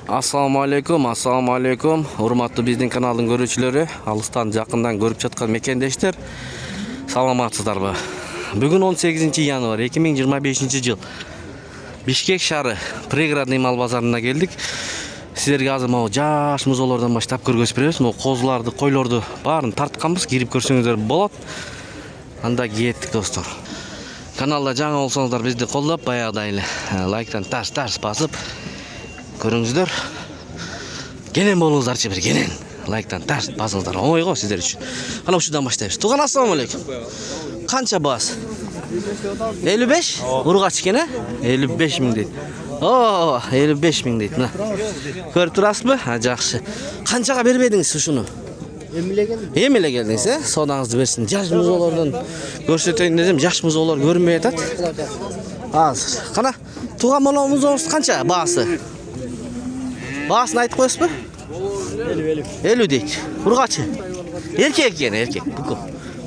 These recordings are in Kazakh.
Assalamu alaikum. Урматтуу биздин каналдын көрүүчүлөрү, алыстан жакындан көрүп жаткан мекендештер. Саламатсыздарбы? Бүгүн 18 январь 2025 жыл. Бишкек шаары пригородный мал базарына келдик. Силерге азыр могу жаш музоолордон баштап көргөзүп беребиз. Могу козуларды, койлорду баарын тартканбыз. Кирип көрсөңүздөр болот. Анда кеттик достор. Каналда жаңы болсоңуздар бизди колдоп, баягыдай эле лайктан тарс басып көрүңүздөр. Келен болуңуздарчы бир келен. Лайктан тарс басыңыздар. Оңой го сиздер үчүн. Кана ушудан баштайбыз. Туган ассаламу алейкум. Канча баас? 55? Ургач экен, 55 миң дейт. О, 55 миң дейт. Мына. Көрүп турасызбы? Жакшы. Канчага бербедиңиз ушуну? Эмеле келдиңиз, Содаңызды берсин. Жаш музоолордон көрсөтөйүн десем, жаш музоолор көрүнбөй атат. Азыр. Кана, туган моно музоолуңуз канча баасы? Баасын айтып коесузбу? 50 дейт. Ургачы. Эркек экен, эркек.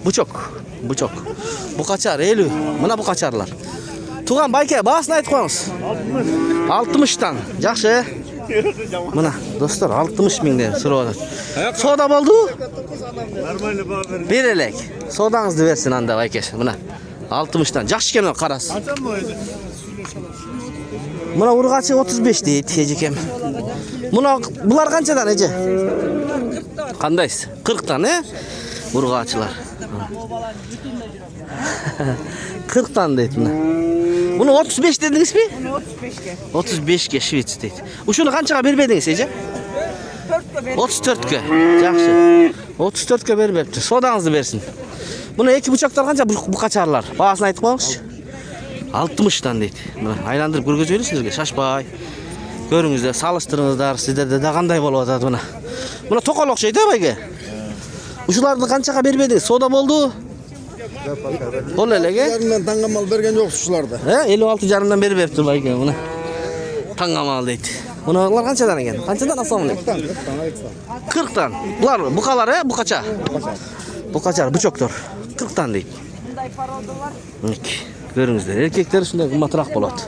Бучок. Бу качар 50. Мына бу качарлар. Туган байке, баасын айтып коюңуз. 60тан. Жакшы. Мына достор 60 миңден сурап атат. Сода болду? Нормально баа бер. Берелек. Содаңызды берсин анда байкеш. Мына 60тан. Жакшы экен карасы. Мына ургачы 35 дейт, эжекем. Мына булар канчадан эже? 40тан. 40тан, ургачылар. 40тан дейт мына. Муну 35 дедиңизби? 35ке швец дейт. Ушуну канчага бербедиңиз эже? 34ке. Жакшы. 34ке бербепти. Содаңызды берсин. Муну эки бучактар канча бу качарлар? Баасын айтып коюңузчу. 60тан дейт. Мына айландырып көргөзөйлү силерге, шашпай. Көрүңүздөр, салыштырыңыздар, сиздерде да кандай болуп атат мына. Мына токол окшойт, байке. Ушуларды канчага бербедиңиз? Сода болду? Бол элеге. Жарымдан таңгамал берген жоксуз ушуларды. 56 жарымдан бербептир байке мына. Таңгамал дейт. Муналар канчадан экен? Канчадан ассаламу алейкум? 40тан. Булар букалар, букача. Букачар, бучоктор. 40тан дейт. Мындай породалар. Көрүңүздөр, эркектер ушундай кымбатыраак болот.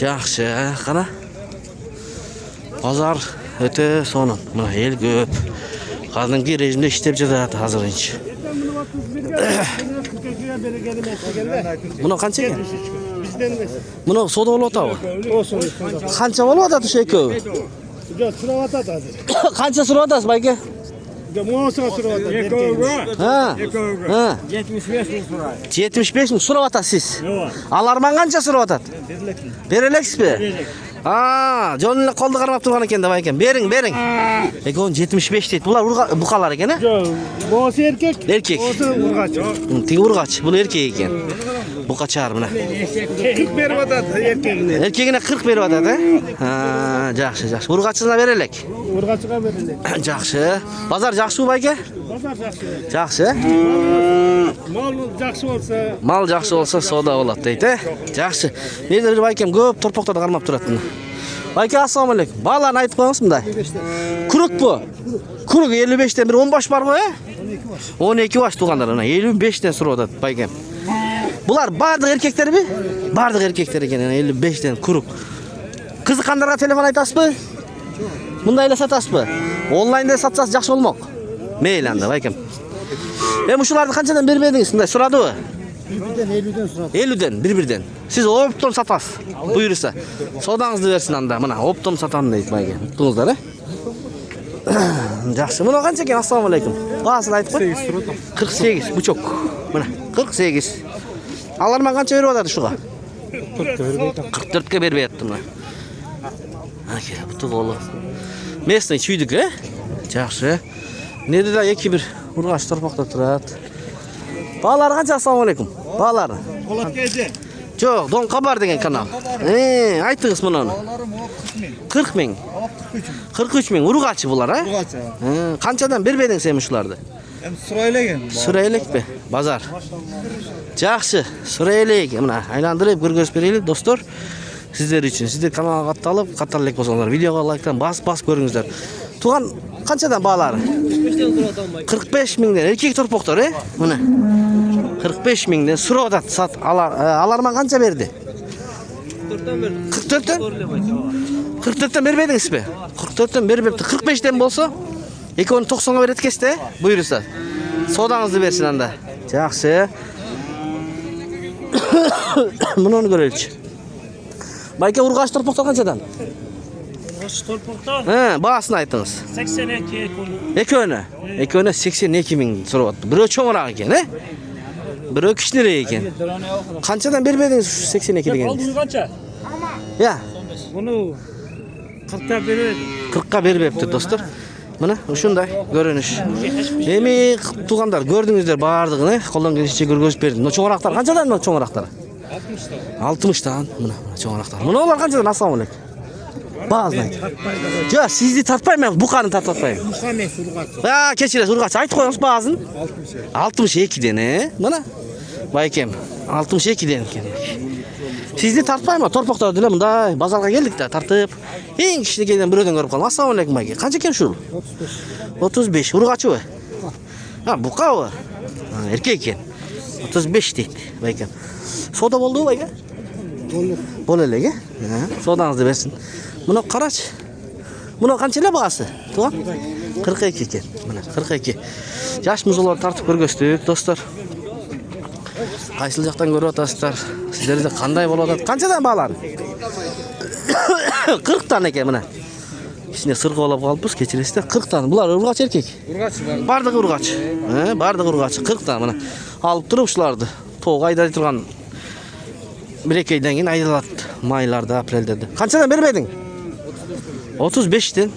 Жакшы, кана. Базар өтө сонун. Мына эл көп. Кадимки режимде иштеп жатат азырынчы. Мына канча экен? Мына сода болуп атабы? Канча болуп атат ушу экөө? Жок, сурап атат азыр. Канча сурап атасыз байке? Моосуга сурап атат. 75 миң сурайт. 75 миң сурап атасыз. Аларман канча сурап атат? Берелексизби? Жөн эле колду кармап турган экен да байкем. Бериң. Экөөнү 75 дейт. Булар букалар экен, Жок, моосу эркек. Эркек. Моосу ургач. Тиги ургач, бул эркек экен. Букачар мына. 40 берип атат эркегине. Эркегине 40 берип атат, Жакшы. Ургачына берелек. Ургачыга берилет. Жакшы. Базар жакшыбы байке? Базар жакшы. Жакшы. Мал жакшы болсо, Мал жакшы болсо сода болот дейт, Жакшы. Менде бир байкем көп торпокторду кармап турат. Байке, ассаламу алейкум. Бааларын айтып коюңуз мындай. Күрүкпү? Күрүк 55тен бир 10 баш барбы, 12 баш тугандар, 55тен сурап атат байкем. Булар бардык эркектерби? Бардык эркектер экен, 55тен күрүк. Кызыккандарга телефон айтасызбы? Мындай эле сатасызбы? Онлайнда сатсаңыз жакшы болмок. Мейли анда байкем. Ушуларды канчадан бербедиңиз? Мындай сурадыбы? 50ден сурат. 50ден, бир-бирден. Сиз оптом сатасыз. Буйруса. Содаңызды берсин анда. Мына оптом сатам дейт байке. Уктуңуздар, Жакшы. Мына канча экен? Ассаламу алейкум. Баасын айтып кой. 48 бучок. Мына 48. Аларман канча берип атат ушуга? 44ке бербей атты мына. Буту болу. Местный чүйдүк, Жакшы. Неде да 2-1 ургач торпокто турат. Баалар канча? Ассаламу алейкум. Баалар. Колат кеже. Жок, Дон Кабар деген канал. Айтыңыз мунун. 40 миң. 43 миң ургачы булар, Ургачы. Канчадан бербедиңиз эми ушуларды? Эми сурайлеген. Сурайлекпи? Базар. Жакшы, сурайлек. Мына айландырып көргөзүп берели, достор. Сиздер үчүн. Сиздер каналга катталып, каттар элек болсоңуздар, видеого лайктан бас көрүңүздөр. Туган канчадан баалары? 45 миңден эркек торпоктор, Мына. 45 миңден сурап атат. Аларман канча берди? 44төн? 44'ten bermediniz mi? 44'ten bermepti. 45'ten bolsa ekoni 90'a beret keste. Buyursa. Sodanızı versin anda. Жақсы. Bunu onu göreliç. Bayke urgaç torpakta kançadan? Осы торпақта Бағасын айтыңыз. 82 ekonu. Ekoni 82 ming so'rab atты. Birөө cho'ng'roq ekan, Birөө kichikroq ekan. Qanchadan bermedingiz 82 degan? Aldı qancha? Ya, Bunu 40'ta beredi. 40'qa beribdi dostlar. Mana shunday ko'rinish. Emi tug'andar ko'rdingizlar bardığını, qo'ldan kelishincha ko'rgazib berdim. Mana cho'ng'roqlar qanchadan mana cho'ng'roqlar? 60'dan. Mana cho'ng'roqlar. Mana ular qanchadan? Assalomu alaykum. Bazı. Ya sizni tartmayman, bu qanı tartmayman. Muhammed Urgaç. Ha, kechirasiz, urg'ach aytib qo'yamiz bazın. 62 den, Mana baykem 62 den ekan. Sizni tartmayman, torpaqda dilar bunday bozorga keldik-da, tartib. Eng kichikligidan birodan ko'rib qoldim. Assalomu alaykum aka. Qancha ekan shu? 35. Urg'achi-mi? Ha, buqa-mi? Ha, erkak ekan. 35 deydi baykem. Soda bo'ldi-mi aka? Bo'lalega. Ha, sodangizni bersin. Buni qarach. Buni qanchalar bag'asi? To'g'ri? 42 ekan. Mana 42. Yosh muzolar tartib ko'rgazdik, do'stlar. Qaysi yoqdan ko'rib o'tasizlar? Sizlarda qanday bo'ladi? Qanchadan bag'lar? 40 dan ekan mana. İçine sırgı olab qolibmiz, kechiringizlar. 40 dan. Bular urg'ach erkak. Urgaç var. Bardiq urg'ach. Bardiq urg'ach 40 dan mana. Olib turib shularni. To'g' ayday turgan 1-2 oydan keyin aydaladi. Maylarda, aprelda. Qanchadan bermeding? 35 den.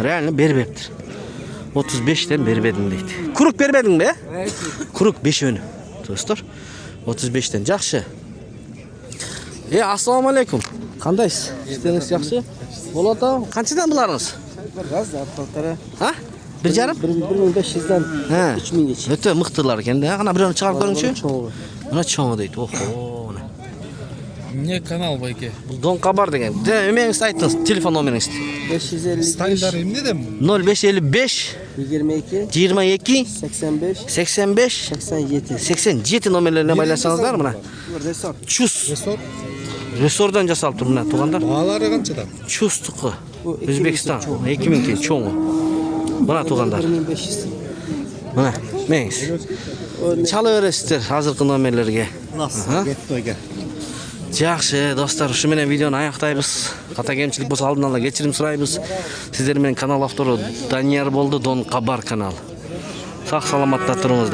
Realni beribdir. 35 den bermedim deydi. Kuruk bermeding mi? Kuruk 5 önü. Dostlar. 35 den. Yaxshi. Assalomu alaykum. Qandaysiz? İşleriniz yaxshi? Bo'ladi. Qanchadan bularınız? Biraz da paltara. Ha? 1,5? 1500'dan Ha. 3000 geç. Öte mıqtılar ekan-da. Ana birini chiqarib ko'ringchi. Mana cho'ng deydi. Oho. Ne kanal bayke? Bu Don Qabar degan. Ömeringizni aytdingiz, telefon nomeringizni. 555 ne dedim? 0555 22 22 85 85 87. 87 nomerlerine baylasanızlar mı? Resort. Çus. Resordan jasalып tur mına tugandar. Bağları kançadan? Çus tuqı. Özbekistan. 2000 ken çoğu. Mana tugandar. 1500. Mana mengiz. Çalıveresizler hazırkı nomerlerge. Aha. Getdi oga. Yaxshi dostlar, shu bilan videoni oyoqlaymiz. Xato kamchilik bo'lsa oldin ola kechirim so'raymiz. Sizlar bilan kanal avtori Daniyar bo'ldi, Don Qabar kanal. Sog' salomatda turingizlar.